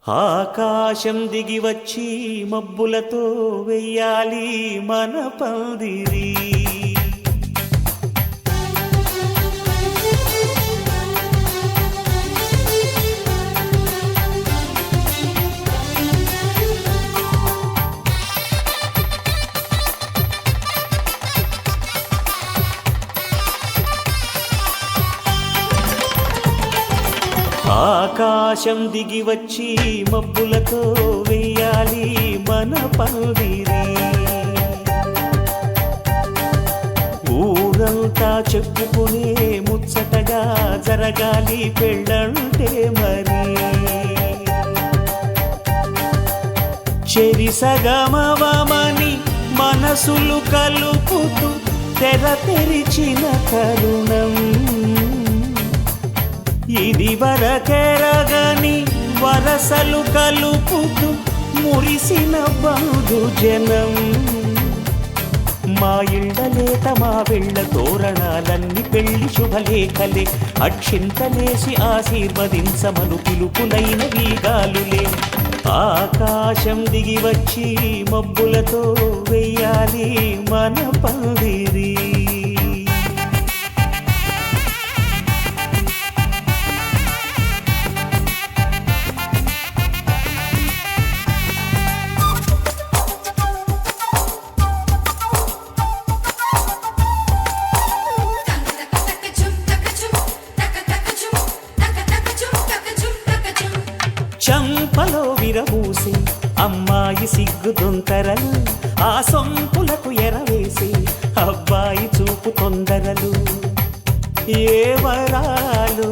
ఆకాశం దిగి వచ్చి మబ్బులతో వెయ్యాలి మన పందిరి. ఆకాశం దిగి వచ్చి మబ్బులతో వెయ్యాలి మన పందిరి. ఊరంతా చెప్పుకునే ముచ్చటగా జరగాలి పెళ్ళంటే మరి. చెరిసగమవమని మనసులు కలుపుతూ తెర తెరిచిన తరుణం ఇది వరకెరగని వరసలు కలుపుతూ మురిసిన బంధుజనం. మా ఇళ్ళలేత మా వెళ్ళ తోరణాలన్నీ పెళ్లి శుభలేఖలే. అక్షింతలేసి ఆశీర్వదించమను పిలుపులైన వీగాలులే. ఆకాశం దిగి వచ్చి మబ్బులతో వెయ్యాలి మన పందిరి. చంపలో విరబూసి అమ్మాయి సిగ్గు దొంతరలు, ఆ సొంపులకు ఎరవేసి అబ్బాయి చూపు తొందరలు. ఏ వరాలు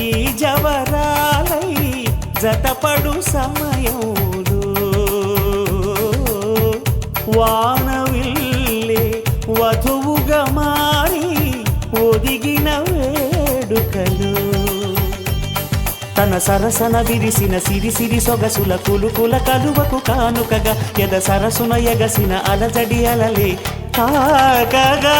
ఈ జవరాలై జతపడు సమయంలో వానవిల్లే వధువుగా మారి ఒదిగిన వేడుకలు. తన సరసన విరిసిన సిరిసిరి సొగసుల కులుకుల కలువకు కానుకగా ఎద సరసున ఎగసిన అలజడి అలలే తాకగా.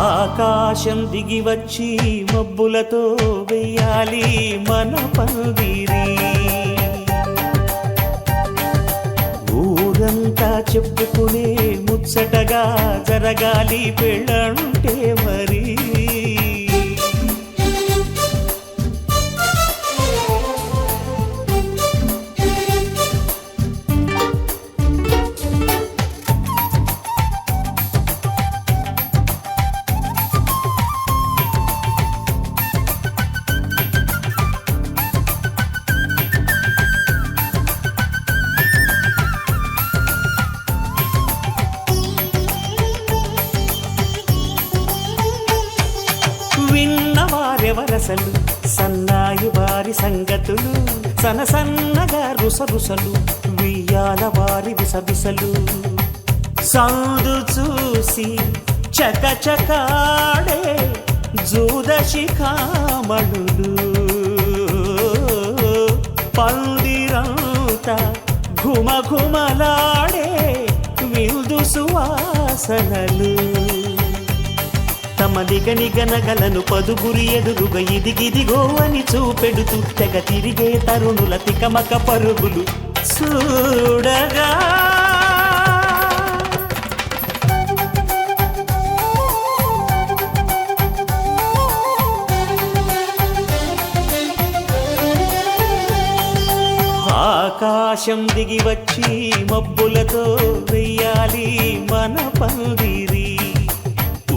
ఆకాశం దిగి వచ్చి మబ్బులతో వెయ్యాలి మన పందిరి. ఊరంతా చెప్పుకునే ముచ్చటగా జరగాలి పెళ్ళంటే మరి. విన్నవారెవరసలు సన్నాయి వారి సంగతులు, సనసన్నగా రుసరుసలు వియ్యాల వారి విసవిసలు. సాధు చూసి చకచకాడే జూదశిఖామణులు, పందిరంతా ఘుమఘుమలాడే విందు సువాసనలు. తమ నిగనిగనగలను పదుగురి ఎదురుగా ఇదిగిదిగో అని చూపెడుతూ తెగ తిరిగే తరుణుల తికమక పరుగులు చూడగా. ఆకాశం దిగి వచ్చి మబ్బులతో వెయ్యాలి మన పందిరి.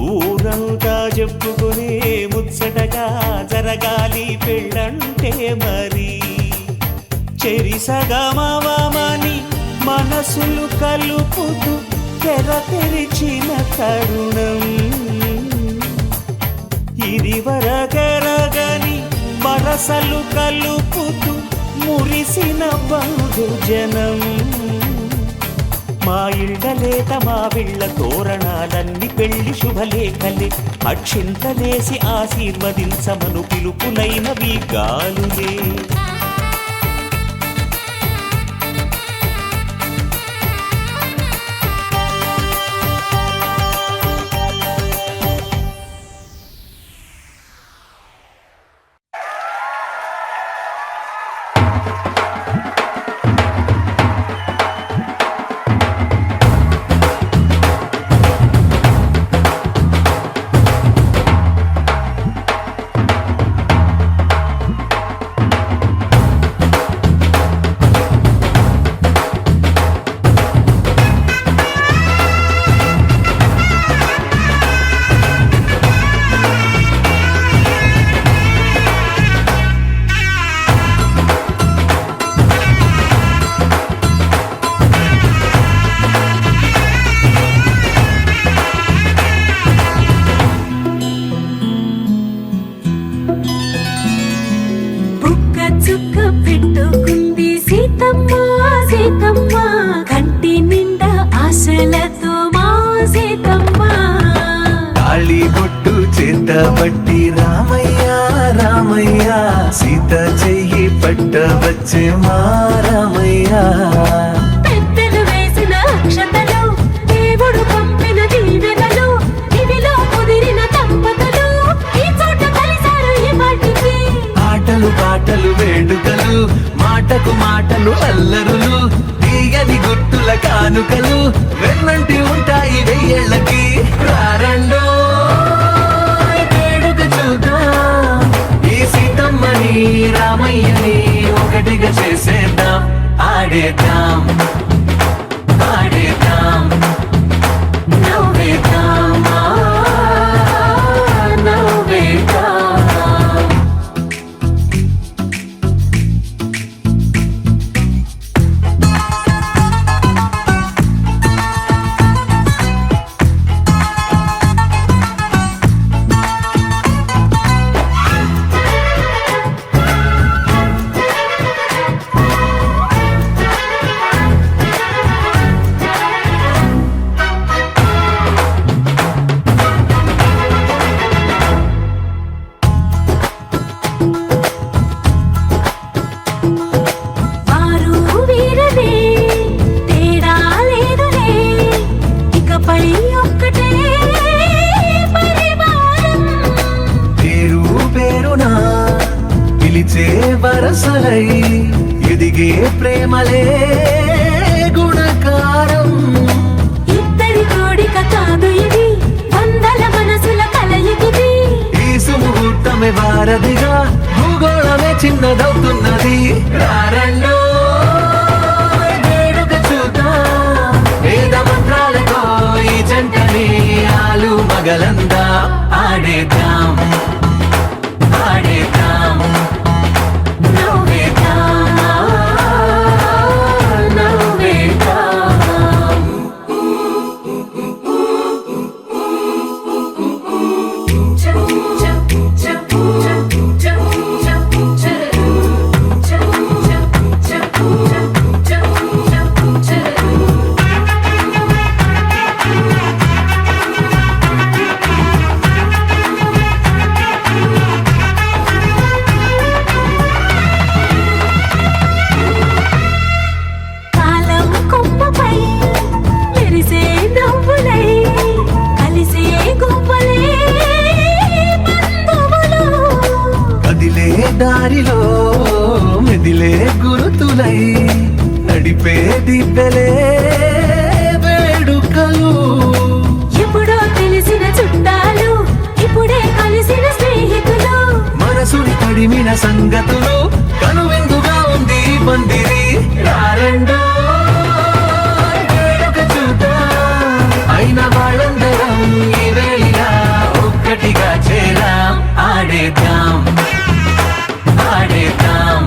ఊరంతా చెప్పుకునే ముచ్చటగా జరగాలి పెళ్ళంటే మరి. చెరిసగమవమని మనసులు కలుపుతూ తెర తెరిచిన తరుణం ఇది వరకెరగని వరసలు కలుపుతూ మురిసిన బంధుజనం. మా ఇళ్ళలేత మా వెళ్ళ తోరణాలన్నీ పెళ్లి శుభలేఖలే. అక్షింతలేసి ఆశీర్వదించమను పిలుపులైన వీగాలులే. పట్టబట్టి రామయ్య రామయ్య సీత చెయ్యి పట్టవచ్చే మా రామయ్య పెద్దలు వేసిన అక్షతలు దేవుడు పంపిన దీవెనలు ఇవిలో కుదిరిన దంపతులు ఈ చోట కలిసారు ఈ పాటికి ఆటలు పాటలు వేడుకలు మాటకు మాటలు అల్లరులు తీయని గుర్తుల కానుకలు వెన్నంటి ఉంటాయి వెయ్యేళ్ళకి రారండో వేడుక చూద్దాం ఈ సీతమ్మని రామయ్యని ఒకటిగా చేసేద్దాం ఆడేద్దాం ఆడేద్దాం నవ్వేద్దాం నవ్వేద్దాం వారు వీరనే తేడా లేదులే ఇకపై ఒక్కటే పరివారం పేరు పేరునా పిలిచే వరసలై ఎదిగే ప్రేమలే గుణకారం ఇద్దరి కోడిక కాదు ఇది వందల మనసుల కలయికిది ఈ సుముహూర్తమే వారధిగా భూగోళమే చిన్నదవుతున్నది రారండో వేడుక చూద్దాం వేద మంత్రాలతో ఈ జంటని ఆలు మగలందా ఆడేద్దాం ఆడేద్దాం నవ్వేద్దాం నవ్వేద్దాం కాలం కొమ్మపై మెరిసే నవ్వులై కలిసే గువ్వలే బంధువులు కదిలే దారిలో మెదిలే గురుతులై నడిపే దిబ్బెలే వేడుకలు ఎప్పుడో తెలిసిన చుట్టాలు ఇప్పుడే కలిసిన స్నేహితులు మనసుని తడిమిన సంగతులు కనువిందుగా ఉంది ఈ పందిరి రారండో వేడుక చూద్దాం అయిన వాళ్ళందరం ఈ వేళ ఒక్కటిగా చేరాం ఆడేద్దాం ఆడేద్దాం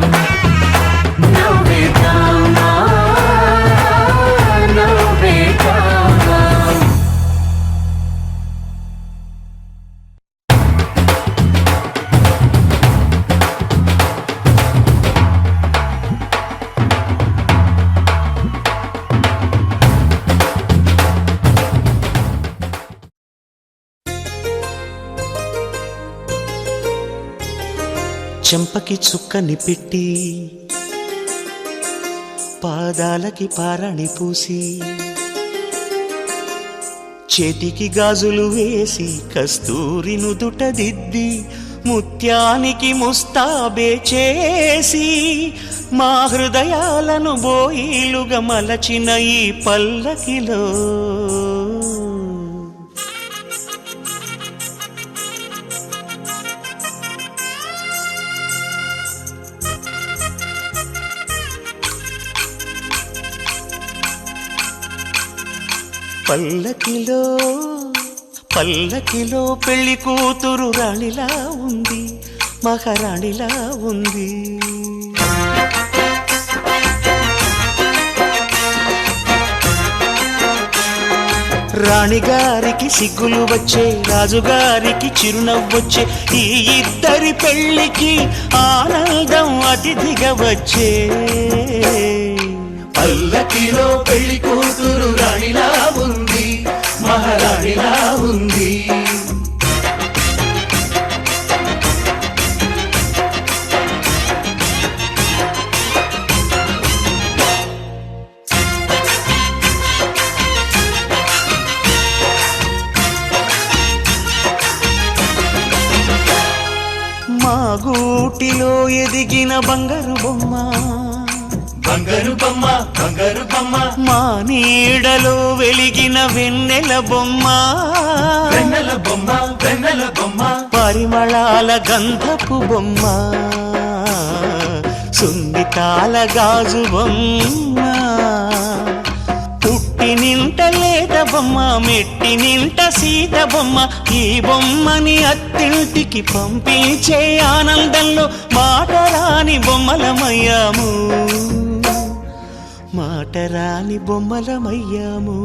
నవ్వేద్దాం నవ్వేద్దాం చెంపకి చుక్కని పెట్టి పాదాలకి పారాణి పూసి చేతికి గాజులు వేసి కస్తూరి నుదుట దిద్ది ముత్యానికి ముస్తాబే చేసి మా హృదయాలను బోయిలుగా మలచిన ఈ పల్లకిలో పల్లకిలో పల్లకిలో పెళ్లి కూతురు రాణిలా ఉంది, మహారాణిలా ఉంది. రాణిగారికి సిగ్గులు వచ్చే, రాజుగారికి చిరునవ్వొచ్చే, ఈ ఇద్దరి పెళ్లికి ఆనందం అతిథిగా వచ్చే. పల్లకిలో పెళ్లి కూతురు రాణిలా ఉంది, మహారాణిలా ఉంది. దిగిన బంగారు బొమ్మ బంగారు బొమ్మ బంగారు బొమ్మ మా నీడలో వెలిగిన వెన్నెల బొమ్మ వెన్నెల బొమ్మ వెన్నెల బొమ్మ పరిమళాల గంధపు బొమ్మ సున్నితాల గాజు బొమ్మ పుట్టి నింట లేత బొమ్మ మెట్టి నింట సీత బొమ్మ ఈ బొమ్మని అత్తింటికి పంపించే ఆనందంలో మాటరాని బొమ్మలమయ్యాము మాటరాని బొమ్మలమయ్యాము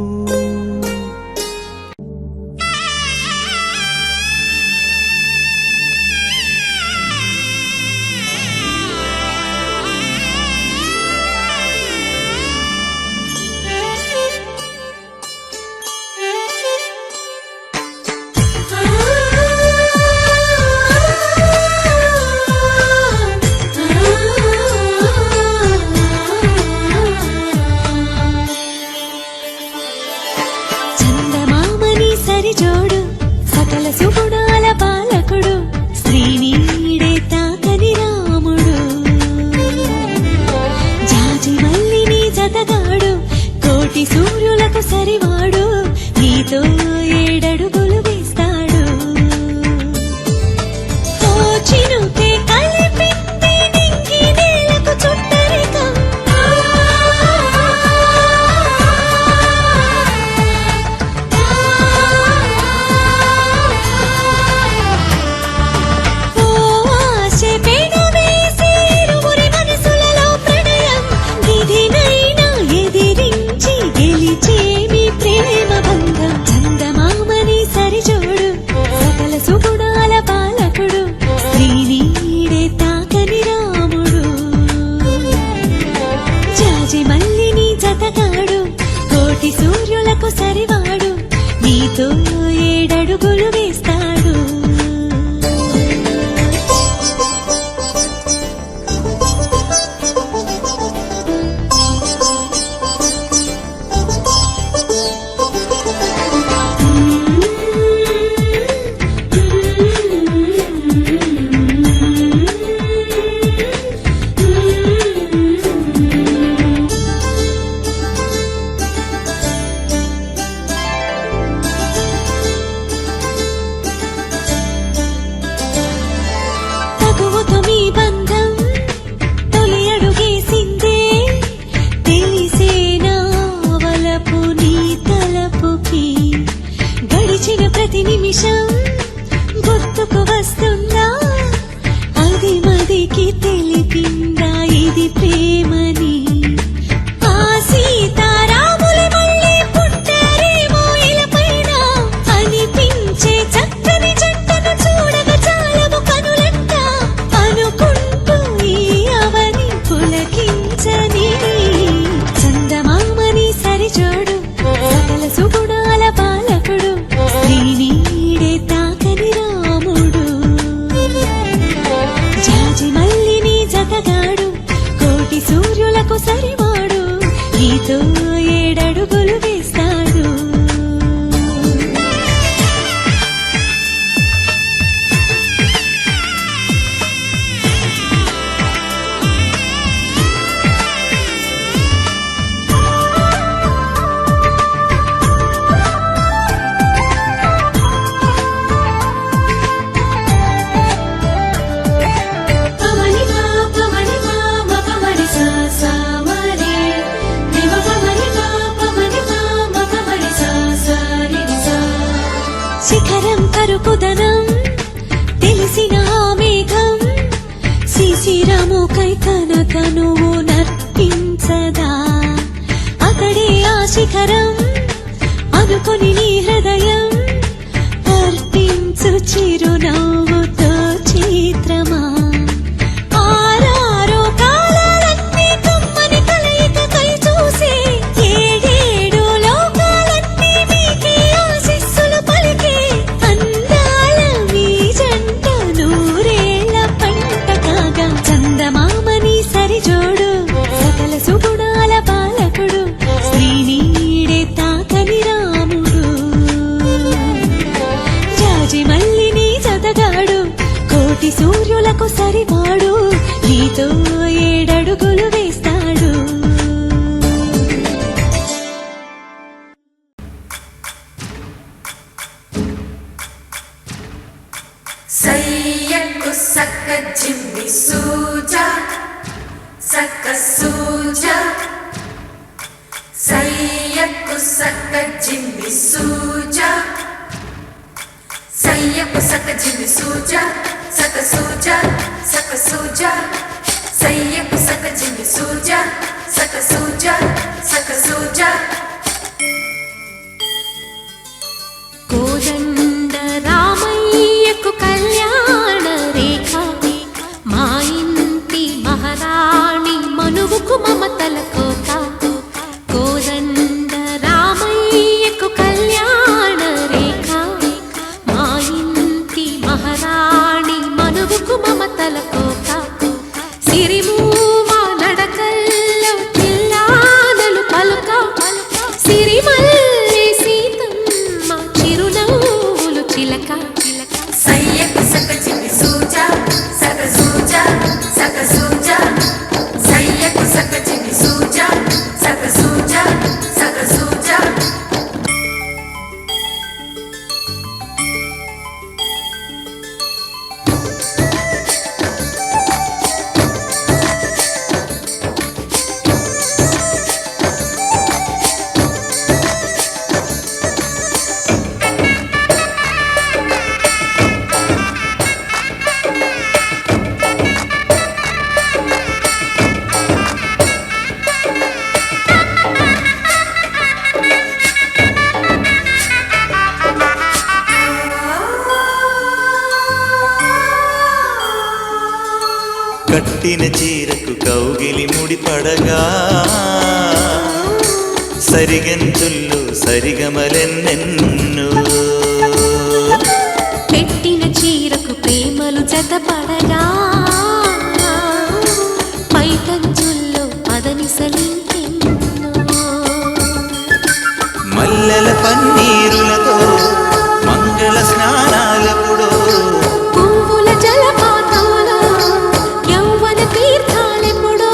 చందమామని సరిజోడు సకల సుగుణాల పాలకుడు శ్రీనీడే తాకని రాముడు జాజి మల్లిని జతగాడు కోటి సూర్యులకు సరివాడు నీతో ఏడడుగులు వేస్తాడు ఓ చినుకే కలిపింది నింగి నేలకు చుట్టరికం ఓ ఆశ పెనవేసి ఇరువురి మనసులలో ప్రణయం విధినైనా ఎదిరించి గెలిచే మీ ప్రేమ బంధం చందమామని సరిజోడు సకల సుగుణాల పాలకుడు శ్రీనీడే తాకని రాముడు జాజి మల్లిని జతగాడు కోటి సూర్యులకు సరివాడు నీతో ఏడడుగులు వేస్తాడు తగువుతో మీ బంధం తొలి అడుగేసిందే తెలిసే నా వలపు నీ తలపుకి గడిచిన ప్రతి నిమిషం గుర్తుకు వస్తుందా అది మదికి తెలిపిందా ఇది ప్రేమని ఆ సీతారాములు మళ్ళీ పుట్టారేమో ఇలపైన అనిపించే చక్కని జంటను చూడగా చాలము కనులంట అనుకుంటూ ఈ అవని పులకించని చందమామని సరిజోడు సకల సుగుణాల పాలకుడు శ్రీనీడే తాకని రాముడు జాజి మల్లిని జతగాడు కోటి సూర్యులకు సరివాడు నీతో ఏడడుగులు వేస్తాడు పమని మా పమని మా మ పమని సా సా మరే దేవ పమని మా మ పమని సా సా రి ని సా శిఖరం కరుకుదనం తెలిసిన ఆ మేఘం శిశిరముకై తన తనువు నర్పించదా అతడే ఆ శిఖరం అనుకొని నీ హృదయం అర్పించు చిరునవ్వుతో చిత్రమా ఆరారో కాలాలన్నీ కమ్మని కలయికకై చూసే ఏడేడు లోకాలన్నీ మీకే ఆశీస్సులు పలికే అందాల మీ జంట నూరేళ్ల పంట కాగా చందమామని సరిజోడు సకల సుగుణాల పాలకుడు శ్రీనీడే తాకని రాముడు జాజి మల్లిని జతగాడు కోటి సూర్యులకు సరివాడు నీతో 7 అడుగులు వేస్తాడు. సయ్యకు సక్క జిమ్మి సూజా సక్క సూజా సయ్యకు సక్క జిమ్మి సూజా సయ్యకు సక్క జిమ్మి సూజా సక్క సూజా సక్క సూజా సయ్యకు సక్క జిమ్మి సూజా సక్క సూజా సక్క సూజా కోదండ రామయ్యకు కళ్యాణ రేఖ మా ఇంటి మహారాణి మనువుకు మమతల కోక. కోదండ రామయ్యకు కళ్యాణ రేఖ మా ఇంటి మహారాణి మనువుకు మమతల కోక. సిరిమూవా నడకల్లో చిల్లాదలు పలుక సిరిమల్లె సీతమ్మ చిరునవ్వులు చిలక. సయ్యకు సక్క జిమ్మి సూజా సక్క సూజా సక్క సూజా సయ్యకు సక్క జిమ్మి సూజా సక్క సూజా సక్క సూజా కట్టిన చీరకు కౌగిలి ముడిపడగా సరిగంచుల్లో సరిగమలెన్నెన్ను. పెట్టిన చీరకు ప్రేమలు జతపడగా పైకంచుల్లో పదనిసలింకెన్నో. మల్లెల పన్నీరులతో మంగళ స్నానాలెప్పుడో పువ్వుల జలపాతంలో యౌవన తీర్థాలెప్పుడో.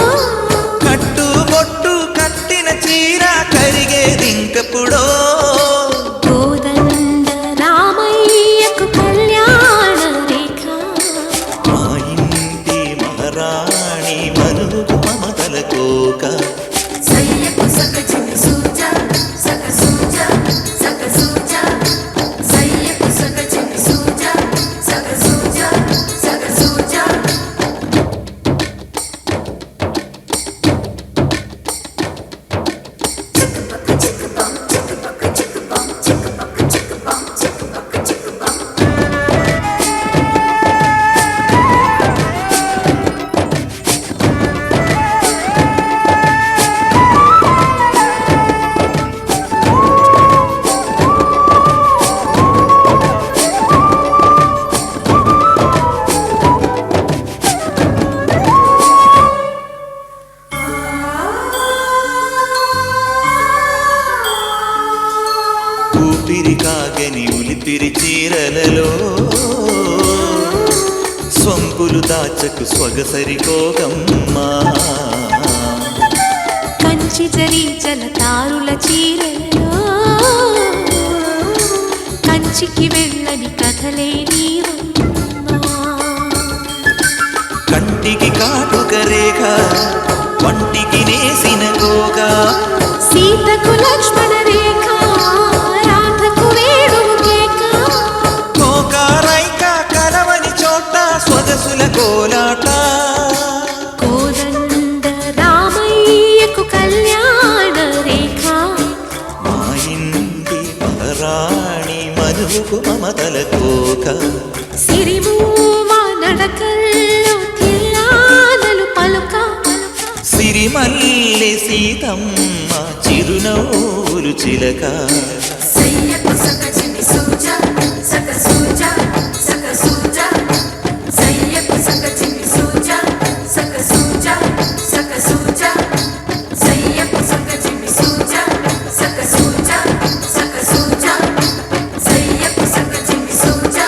కట్టుబొట్టు కట్టిన చీర కరిగేదింకప్పుడో. కోదండ రామయ్యకు కళ్యాణ రేఖ మా ఇంటి మహారాణి మనువుకు మమతల కోక. సయ్యకు సక్క జిమ్మి సూజా సక్క సూజా సక్క సూజా సయ్యకు సక్క జిమ్మి సూజా సక్క సూజా సక్క సూజా చిక్కుపక్క చిక్కుపం చిక్కుపక్క చిక్కుపం చిక్కుపక్క చిక్కుపం చిక్కుపక్క చిక్కుపం ఊపిరి కాగని ఉలిపిరి చీరలలో స్వంపులు దాచకు స్వగసరి కోగమ్మా. కంచి జరి జలతారుల చీరలో కంచికి వెళ్ళని కథలే నీవమ్మా. కంటికి కాటుక రేఖ వంటికి నేసిన కోగా. సీతకు లక్ష్మణ రేఖ రాధకు వేణువు కేక. కోకారైక కలవని చోట స్వగసుల కోలాట. కోదండ రామయ్యకు కళ్యాణ రేఖ మా ఇంటి మహారాణి మనువుకు మమతల కోక. సిరిమూవా నడకల్లో తిల్లాదలు పలుక సిరిమల్లె సీతమ్మ చిరునవ్వులు చిలక. సయ్యకు సక్క జిమ్మి సూజా సక్క సూజా సక్క సూజా సయ్యకు సక్క జిమ్మి సూజా సక్క సూజా సక్క సూజా సయ్యకు సక్క జిమ్మి సూజా సక్క సూజా సక్క సూజా సయ్యకు సక్క జిమ్మి సూజా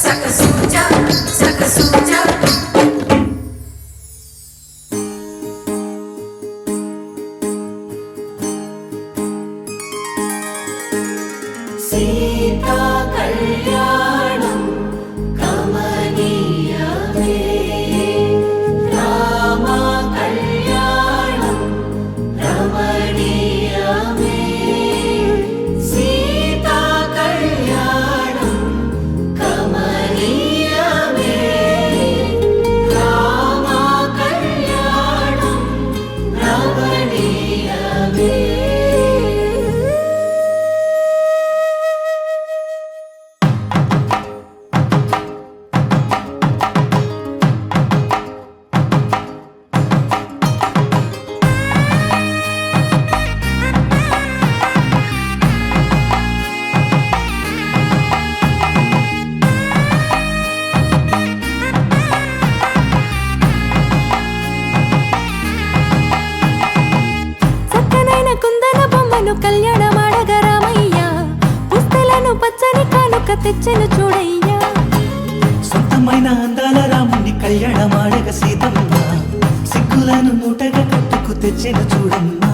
సక్క సూజా సక్క సూజా సీతా కళ్యాణం కమనీయమే రామ కళ్యాణం రమణీయమే సీతా కళ్యాణం కమనీయమే రామ కళ్యాణం రమణీయమే. చక్కనైన కుందన బొమ్మను కళ్యాణమాడగ రామయ్య పుస్తలను పచ్చని కానుక తెచ్చెను చూడయ్యా. సొంతమైన అందాల రాముని కళ్యాణమాడగ సీతమ్మ సిగ్గులను మూటగా కట్టుకు తెచ్చిన చూడమ్మా.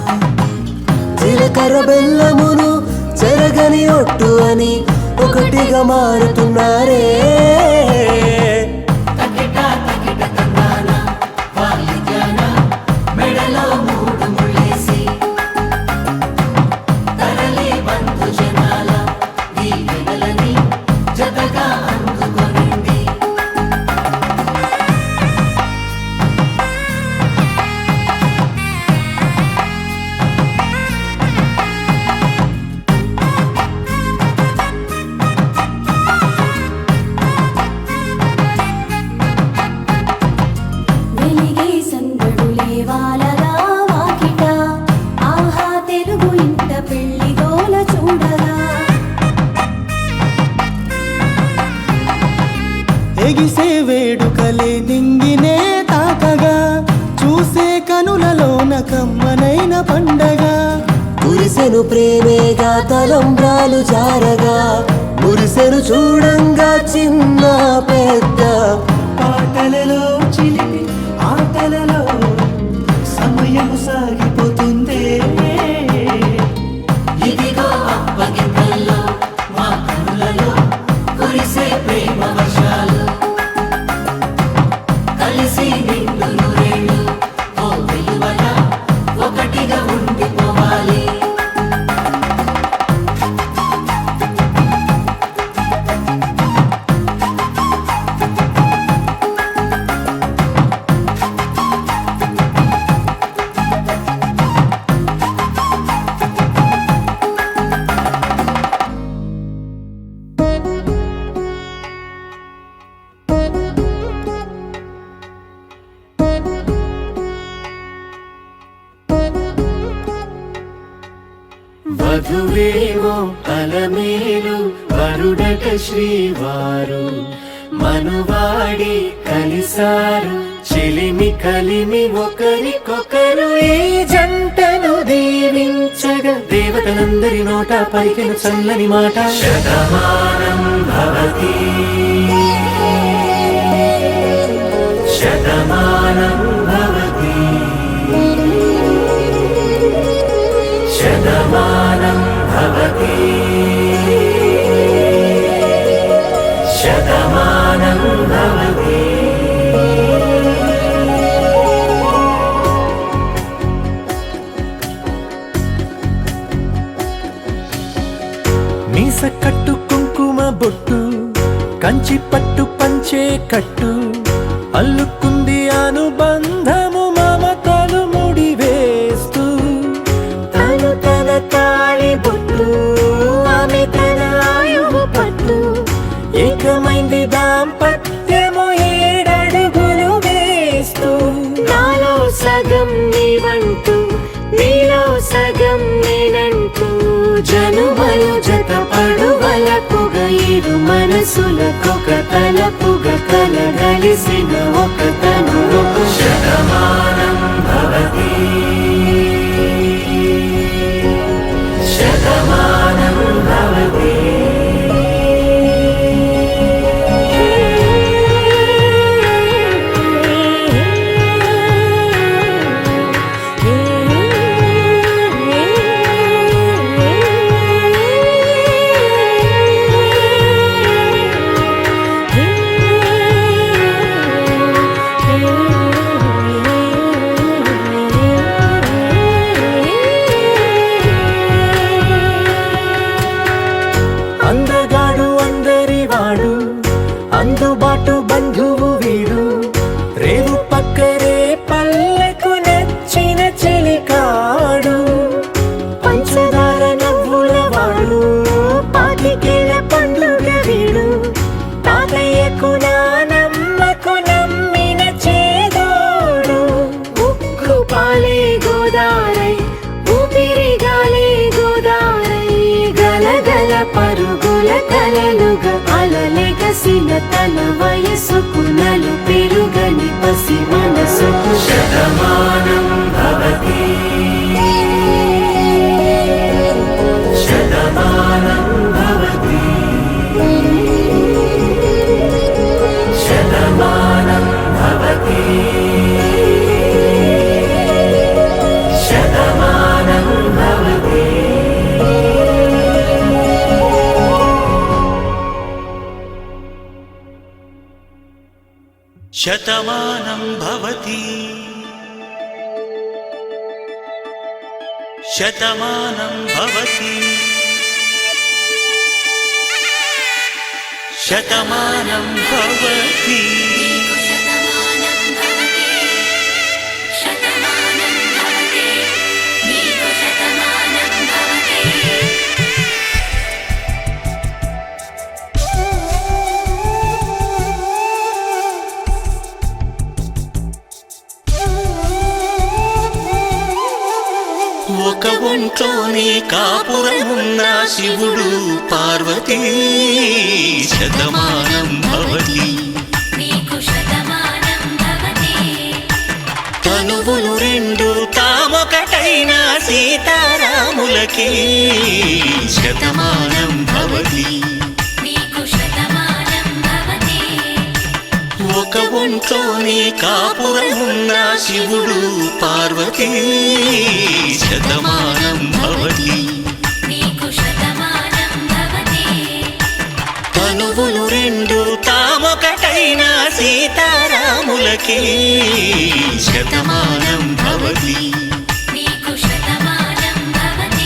జీలకర్ర బెల్లమును చెరగని ఒట్టు అని ఒకటిగా మారుతున్నారే. తకిట తకిట తందాన వాయిద్యాన మెడలో మూడు ముళ్ళేసి తరలి బంధు జనాల దీవెనలని జతగా అందుకొనండి. వెలిగే సందడులే వాలగా వాకిట ఆహా తెలుగు ఇంట పెళ్లి గోల చూడగా. ఎగిసే వేడుకలే నింగినే తాకగా చూసే కనులలోన కమ్మనైన పండగ. కురిసెను ప్రేమేగా తలంబ్రాలు జారగా మురిసెను చూడంగా చిన్న పెద్ద. పాటలలో చిలిపి ఆటలలో సమయము సాగిపోతుందే. ఇదిగో అప్పగింతల్లో మా కనులలో కురిసే ప్రేమ వర్షాలు కలిసి నిండు నూరేళ్ళు ఓ వెలువల ఒకటిగా ఉండిపోవాలి. వధువేవో అలమేలు వరుడట శ్రీవారు మనువాడి కలిసారు చెలిమి కలిమి ఒకరికొకరు. ఈ జంటను దీవించగా దేవతలందరి నోట పలికిన చల్లని మాట శతమానం భవతి శతమానం భవతి శతమానం భవతి శతమానం భవతి. మీస కట్టు కుంకుమ బొట్టు కంచి పట్టు పంచే కట్టు అల్లుకుంది అనుబంధము మమతలు ముడివేస్తూ. తను తన తాళి బొట్టు ఆమె తన ఆయువు పట్టు ఏకమైంది దాంపత్యము 7 అడుగులు వేస్తూ. నాలో సగం నీవంటూ నీలో సగం నేనంటూ జనుమలు జత పడువలకుగా ఇరు మనసులకొక తలపుగా కలగలిసిన ఒక తను శతమానం భవతి శతమానం భవతి. కలలుగా అలలెగసిన తన వయసుకు నలు పెరుగని పసి మనసుకు శతమానం భవతి శతమానం భవతి శతమానం భవతి శతమానం భవతి శతమానం భవతి శతమానం భవతి శతమానం భవతి శతమానం భవతి శతమానం భవతి నీకు శతమానం భవతి ఒక ఒంట్లోనే కాపురమున్న శివుడు పార్వతీ శతమానం భవతి నీకు శతమానం భవతి తనువులు రెండు తామొకటైన సీతారాములకి శతమానం భవతి నీకు శతమానం భవతి ఒక ఒంట్లోనే కాపురమున్న శివుడు పార్వతీ శతమానం భవతి నీకు శతమానం భవతి తనువులు రెండు తామొకటైన సీతారాములకి శతమానం భవతి నీకు శతమానం భవతి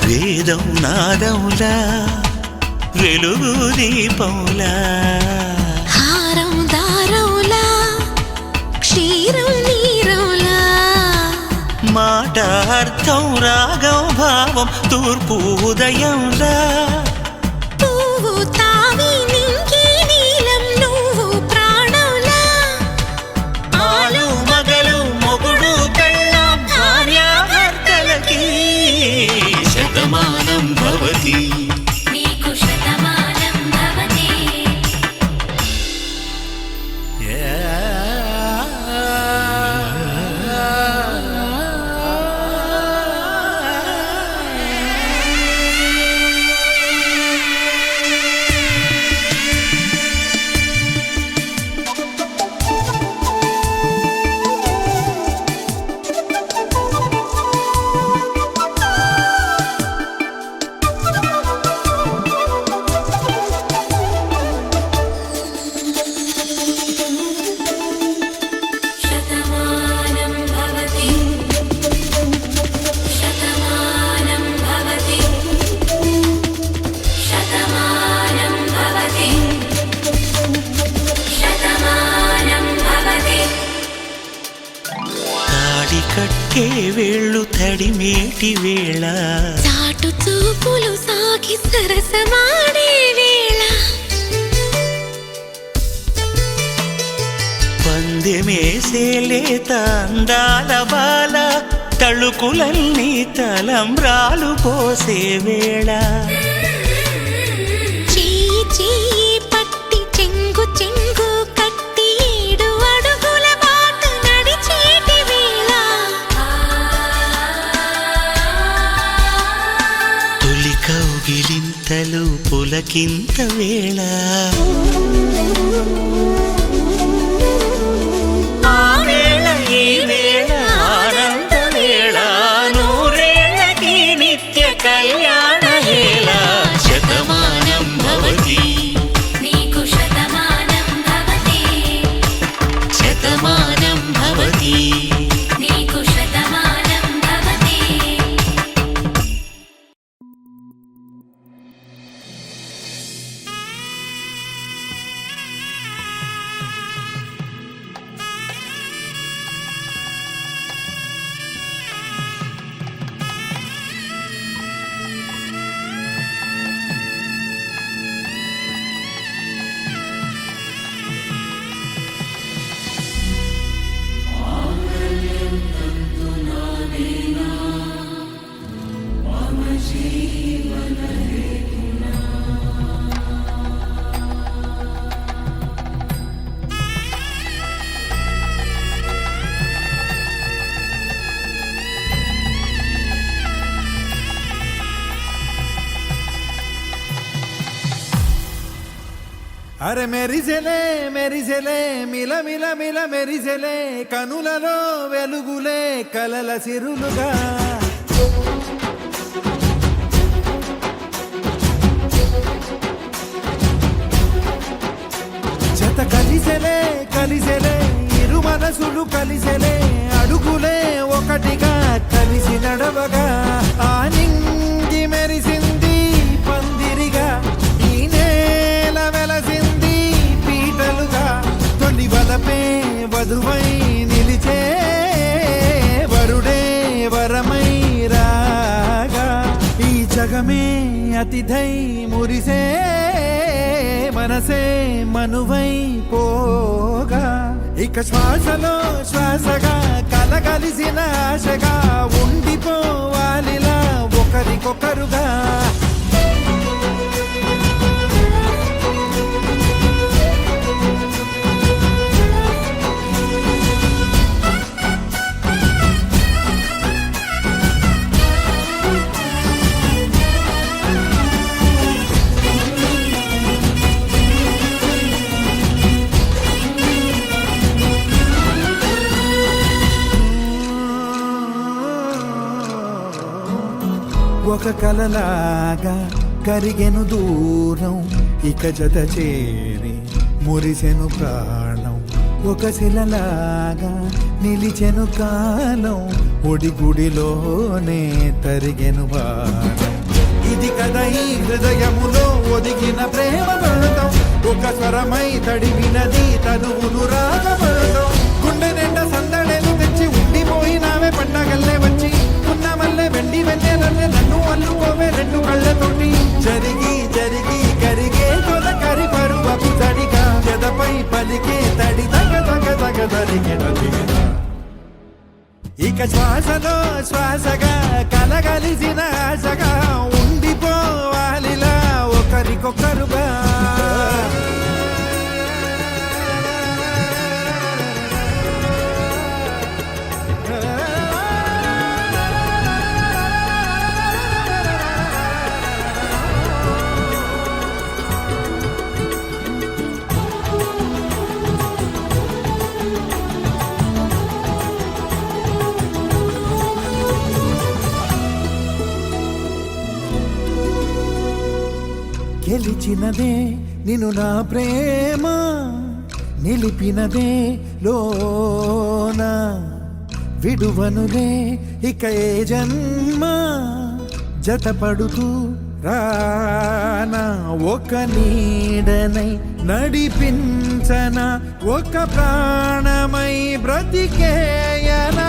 వేదం నాదములా వెలుగు దీపములా హారం దారౌలా క్షీరం నీరౌలా మాట అర్థం రాగం భావం తూర్పు ఉదయంలా పువ్వు తావి నింగి నీలం నువ్వు ప్రాణంలా ఆలు మగలు మొగుడు కళ్ళ భార్యాభర్తలకి శతమానం భవతి నీకు శతమానం భవతి శతమానం భవతి శతమానం భవతి శతమానం భవతి శతమానం భవతి తాడి కట్టే వేళ్ళు తడిమేటి వేళ చాటు చూపులు సాగి సరసమాడే వేళ పందెమేసేలేత అందాల బాల తళుకులన్నీ తలంబ్రాలు పోసే వేళ చెయ్యి చెయ్యి పట్టి చెంగు చెంగు కట్టి 7 అడుగుల బాట నడిచేటి వేళ తొలి కౌగిలింతలు పులకింత వేళ ఆ వేళ ఈ వేళ ఆనంద వేళ నూరేళ్ళకి నిత్య కళ్యాణ వేళ శతమానం భవతి నీకు శతమానం భవతి శతమానం భవతి నీకు శతమానం అరే మెరిసెలే మెరిసెలే మిల మిల మిల మెరిసెలే కనులలో వెలుగులే కలల సిరులుగా జత కలిసెలే కలిసెలే ఇరు మనసులు కలిసెలే అడుగులే ఒకటిగా కలిసి నడవగా ఆ నింగి మెరిసింది పందిరిగా ఈ నేల వెలసింది పీటలుగా తొలి వలపే వధువై నిలిచే వరుడే వరమై రాగా ఈ జగమే అతిథై మురిసే మనసే మనువై పోగా ఇక శ్వాసలో శ్వాసగా కలగలిసిన ఆశగా ఉండిపోవాలిలా ఒకరికొకరుగా ఒక కలలాగా కరిగెను దూరం ఇక జత చేరి మురిసెను ప్రాణం ఒక శిలలాగా నిలిచెను కాలం ఒడిగుడిలోనే తరిగెను బాణం ఇది కదా ఈ హృదయములో ఒదిగిన ప్రేమ బంధం ఒక స్వరమై తడివినది తనువును రాగబంధం గుండె నిండా సందడేలు తెచ్చి ఉండిపోయినావే పండగల్లే వచ్చి ఉన్న మల్లె వెండి వెన్నెలల్లే నన్ను అల్లుకోవే రెండు కళ్ళతోటి జరిగి జరిగి కరిగే తొలకరి పరువపు తడిగా జదపై పలికే తడి తగ తగ తగ తరిగిన ఇక శ్వాసలో శ్వాసగా కలగలిసిన ఆశగా ఉండిపోవాలిలా ఒకరికొకరుగా గెలిచినదే నిన్ను నా ప్రేమ నిలిపినదే లోన విడువనులే ఇక ఏ జన్మ జతపడుతూ రానా ఒక నీడనై నడిపించన ఒక ప్రాణమై బ్రతికేయనా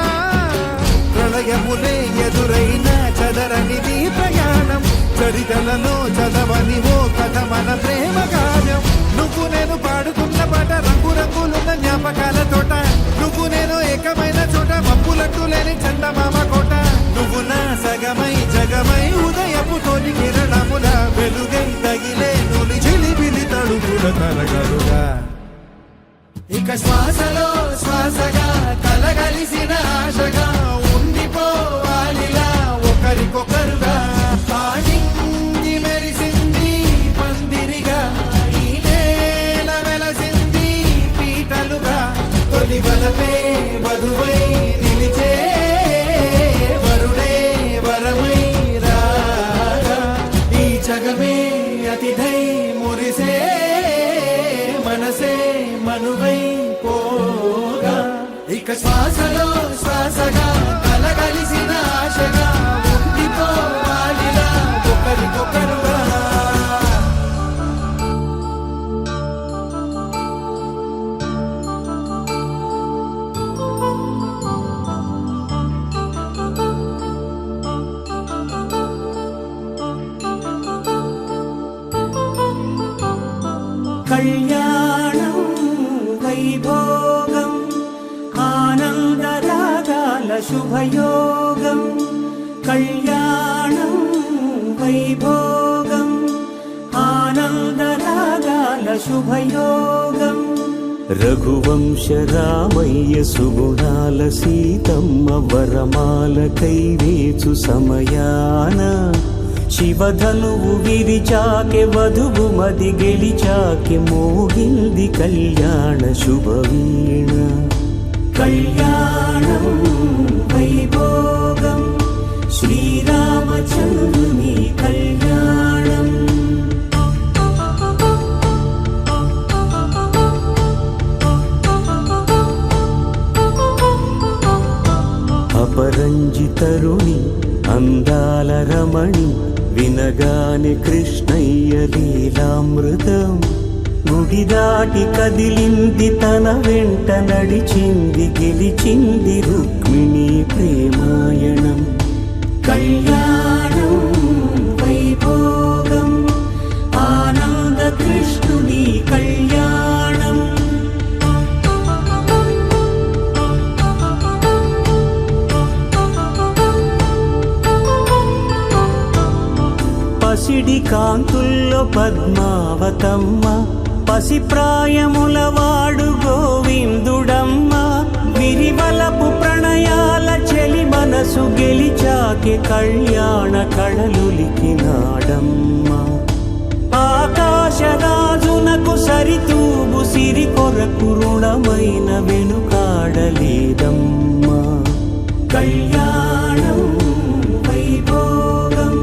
ప్రళయములే ఎదురైన చదరనిది ప్రయాణం చరితలలో చదవని ఓ కథ మన ప్రేమ కావ్యం నువ్వు నేను పాడుతున్న పాట రంగు రంగులున్న జ్ఞాపకాల తోట నువ్వు నేను ఏకమైన చోట మబ్బులట్టు లేని చందమామ కోట నువ్వు నా సగమై జగమై ఉదయపు తోటి కిరణముల వెలుగై తగిలే నులి చిలిబిలి తడుగుల తరగలుగా ఇక శ్వాసలో శ్వాసగా కలగలిసిన ఆశగా ఉండిపోవాలిలా ఒకరికొకరుగా పాడింది మెరిసింది పందిరిగా ఈ నేల వెలసింది పీటలుగా తొలి వలపే వధువై నిలిచే వరుడే వరమై రాగా ఈ జగమే అతిథై మురిసే మనసే మనువై పోగా ఇక శ్వాసలో శ్వాసగా కలగలిసిన ఆశగా ఉండిపోవాలిలా ఒకరికొకరుగా కళ్యాణం వైభోగం ఆనందరాగాల శుభయోగం కళ్యాణం వైభోగం ఆనందరాగాల శుభయోగం రఘువంశ రామయ్య సుగుణాల సీతమ్మ వరమాల కైవేచు సమయాన శివధనువు విరిచాకె వధువు మది గెలిచాకె మోగింది కళ్యాణ శుభవీణ. కళ్యాణం వైభోగం శ్రీరామచంద్రుని కళ్యాణం. అపరంజి తరుణి అందాల రమణి వినగానే కృష్ణయ్య లీలామృతం. గుడి దాటి కదిలింది తన వెంట నడిచింది గెలిచింది రుక్మిణి ప్రేమాయణం. కళ్యాణం వైభోగం ఆనంద కృష్ణుని కళ్యాణం. పసిడి కాంతుల్లో పద్మావతమ్మ పసిప్రాయముల వాడు గోవిందుడమ్మ. విరివలపు ప్రణయాల చెలి మనసు గెలిచాకె కళ్యాణ కళలులికినాడమ్మ. ఆకాశరాజునకు సరితూగు సిరి కొరకు రుణమైన వెనుకాడలేదమ్మ. కళ్యాణం వైభోగం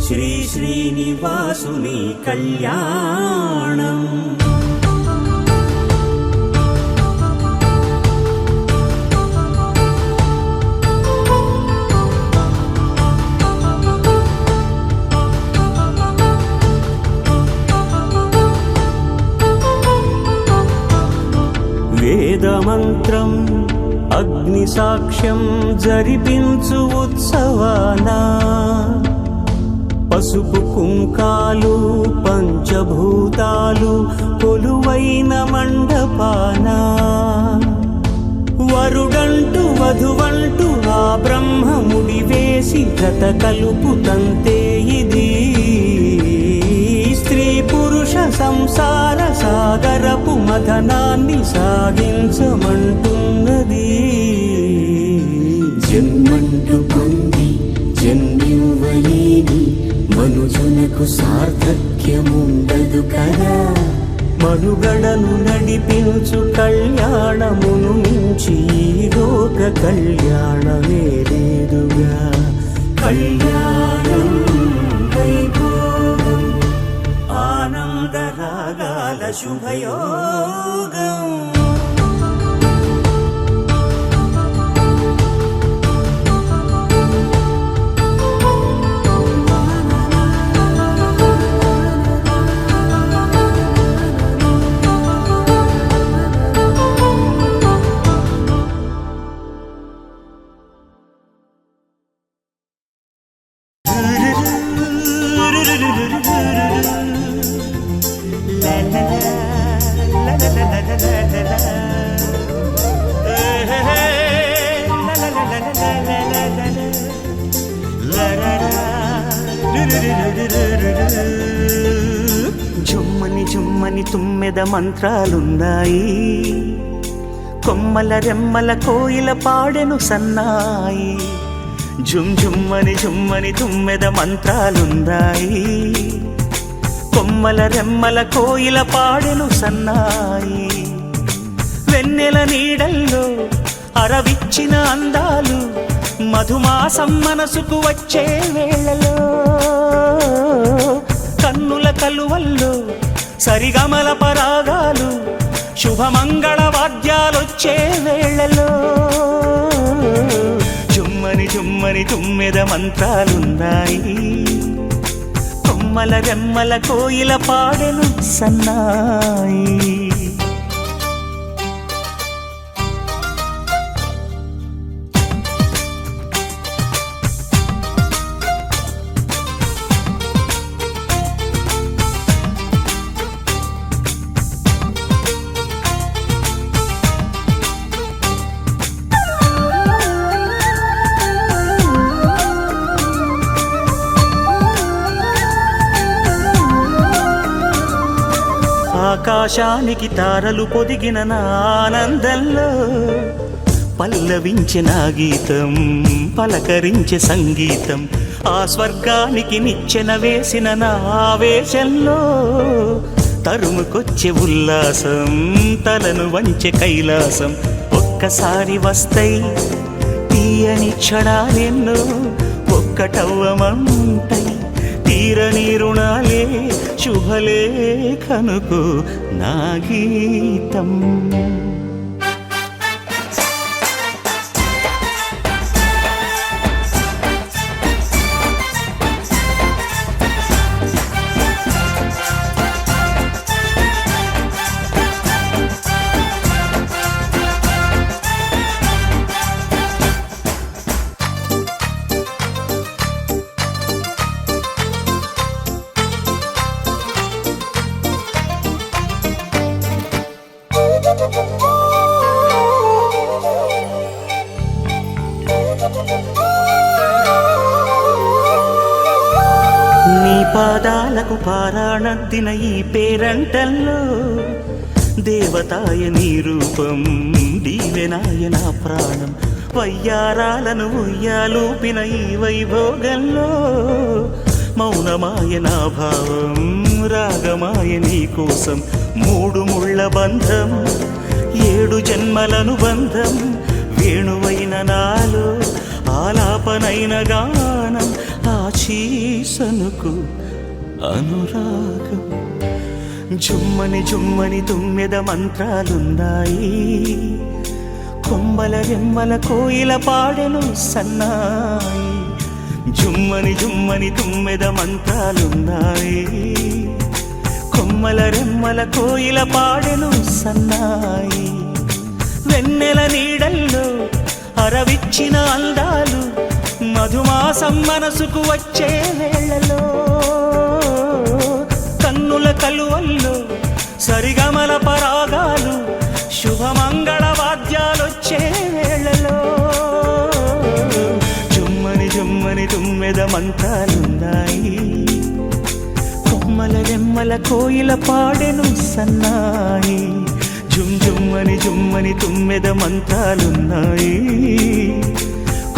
శ్రీ శ్రీనివాసుని కళ్యాణం. వేదమంత్రం అగ్ని సాక్ష్యం జరిపించు ఉత్సవానా. పసుపు కుంకాలు పంచభూతాలు కొలువైన మండపానా. వరుడంటూ వధువంటూ ఆ బ్రహ్మముడి వేసి జత కలుపు తంతే ఇది. స్త్రీ పురుష సంసార సాగరపు మథనాన్ని సాగించమంటున్నది. జన్మంటూ పొంది జన్మివ్వలేని మనుజునకు సార్థక్యముండదు కదా. మనుగడను నడిపించు కళ్యాణమును మించి ఈ లోక కళ్యాణమే లేదుగా. కళ్యాణం వైభోగం ఆనంద రాగాల శుభయోగం. జుమ్మని జుమ్మని తుమ్మెద మంత్రాలున్నాయి, కొమ్మల రెమ్మల కోయిల పాడెను సన్నాయి. జుమ్ జుమ్మని జుమ్మని తుమ్మెద మంత్రాలున్నాయి, కొమ్మల రెమ్మల కోయిల పాడెను సన్నాయి. వెన్నెల నీడల్లో అరవిచ్చిన అందాలు మధుమాసం మనసుకు వచ్చే వేళలో, కన్నుల కలువల్లో సరిగమల పరాగాలు శుభమంగళ వాద్యాలొచ్చే వేళలో. జుమ్మని జుమ్మని తుమ్మెద మంత్రాలున్నాయి, కొమ్మల రెమ్మల కోయిల పాడెను సన్నాయి. ఆకాశానికి తారలు పొదిగిన నా ఆనందంలో పల్లవించే నా గీతం పలకరించే సంగీతం ఆ స్వర్గానికి నిచ్చెన వేసిన నా ఆవేశంలో తరుముకొచ్చే ఉల్లాసం తలను వంచే కైలాసం ఒక్కసారి వస్తై తీయని క్షణాలెన్నో ఒక్కటవ్వమంటై తీరని రుణాలే శుభలేఖనుకు నా గీతం. నీ పాదాలకు పారాణద్దిన ఈ పేరంటల్లో దేవతాయ నీ రూపం దీవెనాయ నా ప్రాణం వయ్యారాలను ఉయ్యాలూపిన ఈ వైభోగంలో మౌనమాయ నా భావం రాగమాయ నీ కోసం మూడు ముళ్ళ బంధం 7 జన్మలను బంధం వేణువైన నాలో ఆలాపనైన గానం ఆశీసనుకు అనురాగం జుమ్మని జుమ్మని తుమ్మెద మంత్రాలున్నాయి కొమ్మల రెమ్మల కోయిల పాడెను సన్నాయి జుమ్మని జుమ్మని తుమ్మెద మంత్రాలున్నాయి కొమ్మల రెమ్మల కోయిల పాడెను సన్నాయి వెన్నెల నీడల్లో అరవిచ్చిన అందాలు మధుమాసం మనసుకు వచ్చే వేళలో కన్నుల కలువల్లో సరిగమల పరాగాలు శుభమంగళ వాద్యాలొచ్చే వేళలో జుమ్మని జుమ్మని తుమ్మెద మంత్రాలున్నాయి కొమ్మల రెమ్మల కోయిల పాడెను సన్నాయి జుమ్ జుమ్మని జుమ్మని తుమ్మెద మంత్రాలున్నాయి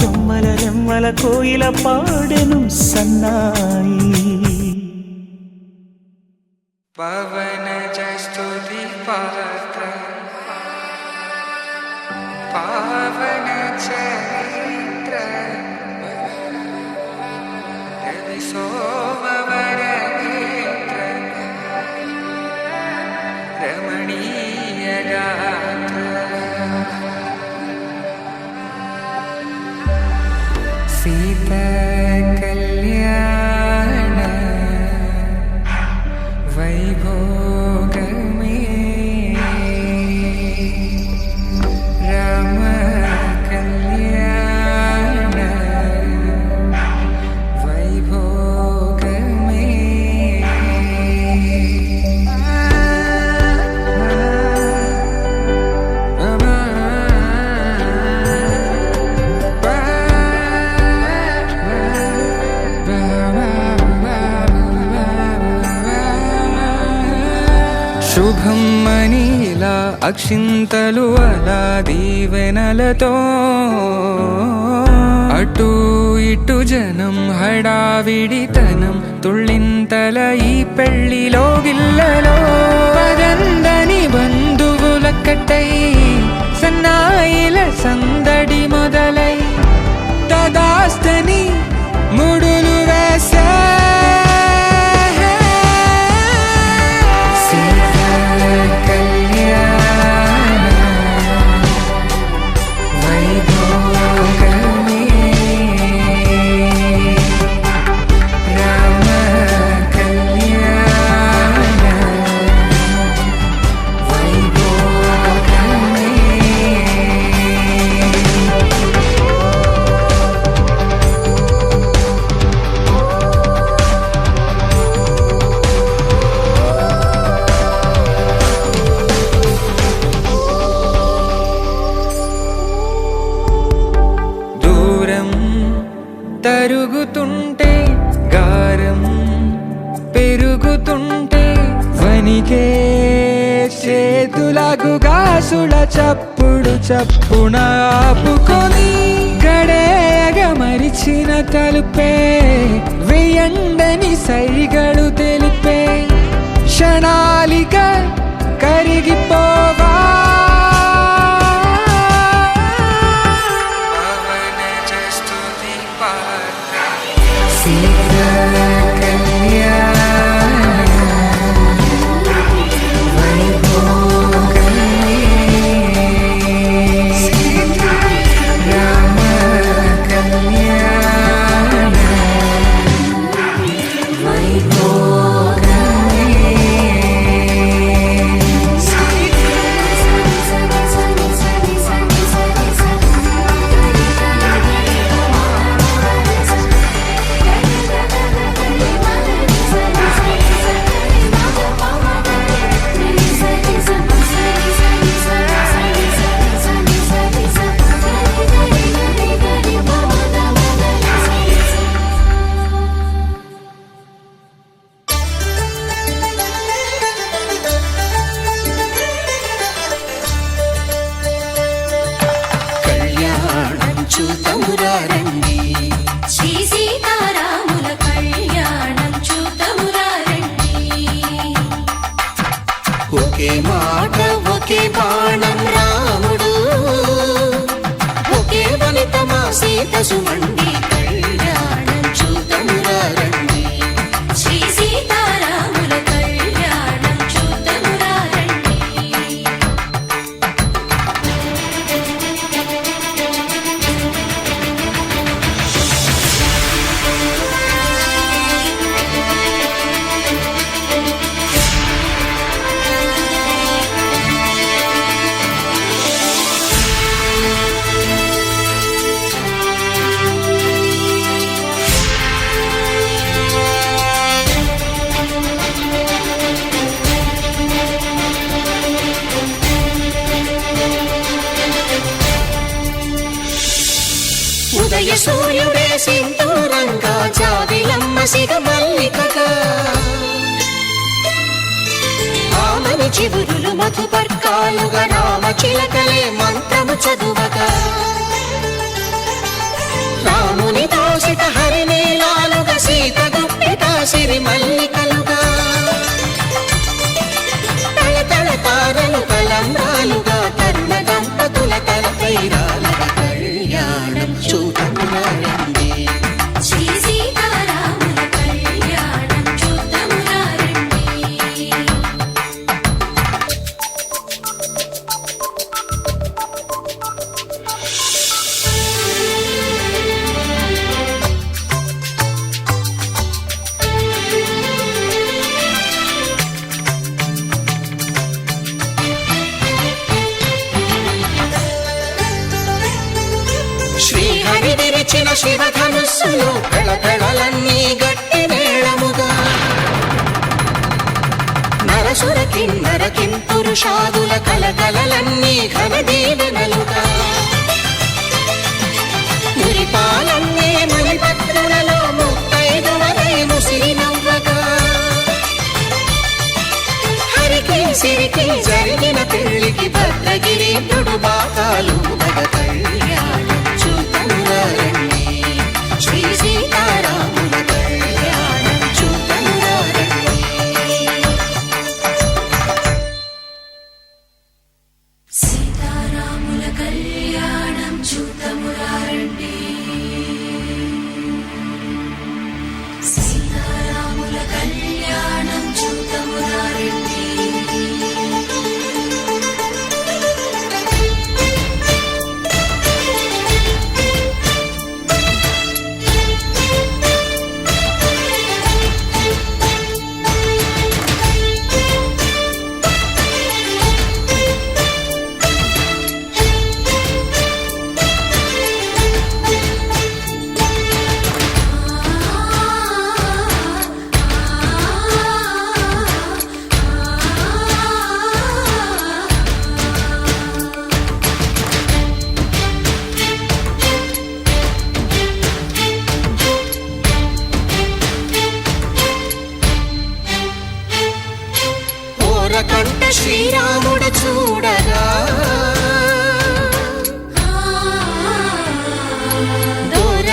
కొమ్మల రెమ్మల కోయిల పాడెను సన్నాయి. పవన జస్తుతి పాత్ర పావన చరిత్ర రవి సోమవర నేత్ర రమణీయ గాత్ర సీతా కళ్యాణ వైభోగమే రామ కళ్యాణ వైభోగమే శుభం మనీలా అక్షింతలు అలా దీవెనలతో అటు ఇటు జనం హడావిడితనం తుళ్ళింతల ఈ పెళ్లిలో గిల్లలో పదందని బంధువులక్కటై సన్నాయిల సందడి మొదలై తదాస్తని ముడులు వేసే తరుగుతుంటే గారం పెరుగుతుంటే వనికే చేతులకు గాసుల చప్పుడు చప్పున ఆపుకొని గడేయగ మరిచిన తలుపే వేయండని సైగడు తెలిపే క్షణాలిక కరిగిపోవా శ్రీ సీతారాముల కళ్యాణం చూతమురా రండి. ఒకే మాట ఒకే బాణం రాముడు ఒకే వనిత మా సీత సుమండి కళ్యాణం చూతమురా రండి. శ్రీ సీతారాముల కళ్యాణం చూతమురా రండి. ఉదయ సూర్యుడే సింధూరంగా జాబిలమ్మ సిగ మల్లికగా ఆమని చివురులు మధుపర్కాలుగా రామ చిలకలే మంత్రము చదువగా రాముని దోసిట హరినీలాలుగా సీత గుప్పిట సిరి మల్లికలుగా తళతళ తారలు తలంబ్రాలుగా తరుణ దంపతుల తలపైరాలుగా కళ్యాణం చూతమురా రండి. శ్రీ సీతారాముల కళ్యాణం చూతమురా రండి. శ్రీహరి విరిచిన శివధనుస్సులు పెళపెళలన్నీ గట్టి మేళముగా నరసుర కిన్నర కింపురుషాదుల కలకలలన్నీ ఘన దీవెనలుగా మురిపాలన్నీ మణిపత్రులలో ముత్తైదువలై ముసిరి నవ్వగా హరికి సిరికి జరిగిన పెళ్లికి భద్రగిరీంద్రుడు బాకాలు మగ కళ్యాణం చూతమురా రండి. శ్రీ సీతారాముల కళ్యాణం చూతమురా రండి. సీతారాముల కళ్యాణం చూతమురా రండి. సీతారాముల కళ్యాణం చూతమురా రండి.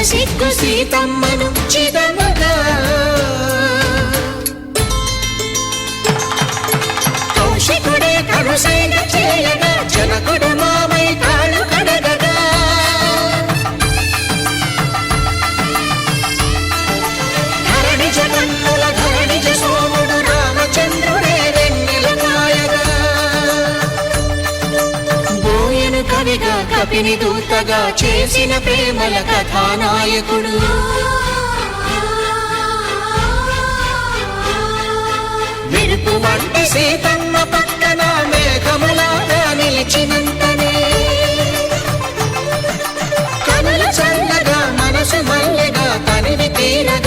సిగ్గు సీతమ్మను చిదమగా కౌశికుడే కరుసైన చేయగా జనకుడు మామై కాళ్ళు కడగగా ధరణి జగన్నుల ధరణిజ సోముడు రామచంద్రుడే వెన్నెల కాయగా బోయను కవిగా కపిని దూతగా చేసిన ప్రేమల కథానాయకుడు మెరుపు వంటి సీతమ్మ పక్కన మేఘములాగా నిలిచినంతనే కనుల చల్లగా మనసు మల్లెగా తనివి తీరగా